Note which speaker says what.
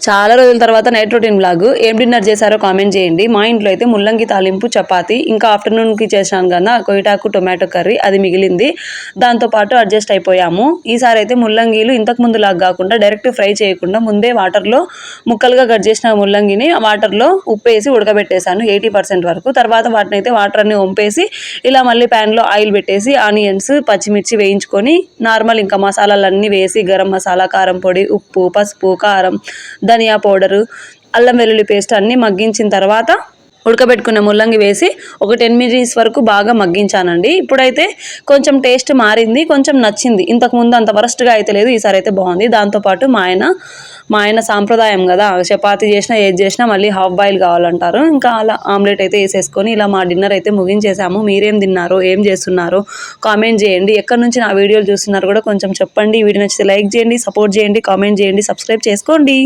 Speaker 1: చాలా రోజుల తర్వాత నైట్ రొటీన్ బ్లాగ్. ఏం డిన్నర్ చేశారో కామెంట్ చేయండి. మా ఇంట్లో అయితే ముల్లంగి తాలింపు, చపాతి, ఇంకా ఆఫ్టర్నూన్కి చేశాను కదా కొయిటాకు టొమాటో కర్రీ, అది మిగిలింది. దాంతోపాటు అడ్జస్ట్ అయిపోయాము. ఈసారి అయితే ముల్లంగీలు ఇంతకు ముందులాగా కాకుండా డైరెక్ట్ ఫ్రై చేయకుండా ముందే వాటర్లో ముక్కలుగా కట్ చేసిన ముల్లంగిని వాటర్లో ఉప్పు వేసి ఉడకబెట్టేశాను 80% వరకు. తర్వాత వాటిని అయితే వాటర్ అన్ని వంపేసి ఇలా మళ్ళీ ప్యాన్లో ఆయిల్ పెట్టేసి ఆనియన్స్, పచ్చిమిర్చి వేయించుకొని నార్మల్ ఇంకా మసాలాలన్నీ వేసి గరం మసాలా, కారం పొడి, ఉప్పు, పసుపు, కారం, ధనియా పౌడరు, అల్లం వెల్లుల్లి పేస్ట్ అన్నీ మగ్గించిన తర్వాత ఉడకబెట్టుకున్న ముల్లంగి వేసి ఒక 10 మినిట్స్ వరకు బాగా మగ్గించానండి. ఇప్పుడైతే కొంచెం టేస్ట్ మారింది, కొంచెం నచ్చింది. ఇంతకుముందు అంత వరస్ట్గా అయితే లేదు, ఈసారి అయితే బాగుంది. దాంతోపాటు మా ఆయన సాంప్రదాయం కదా, చపాతీ చేసినా ఏది చేసినా మళ్ళీ హాఫ్ బాయిల్ కావాలంటారు. ఇంకా అలా ఆమ్లెట్ అయితే వేసేసుకొని ఇలా మా డిన్నర్ అయితే ముగించేసాము. మీరేం తిన్నారో, ఏం చేస్తున్నారో కామెంట్ చేయండి. ఎక్కడి నుంచి నా వీడియోలు చూస్తున్నారు కూడా కొంచెం చెప్పండి. వీడియో నచ్చితే లైక్ చేయండి, సపోర్ట్ చేయండి, కామెంట్ చేయండి, సబ్స్క్రైబ్ చేసుకోండి.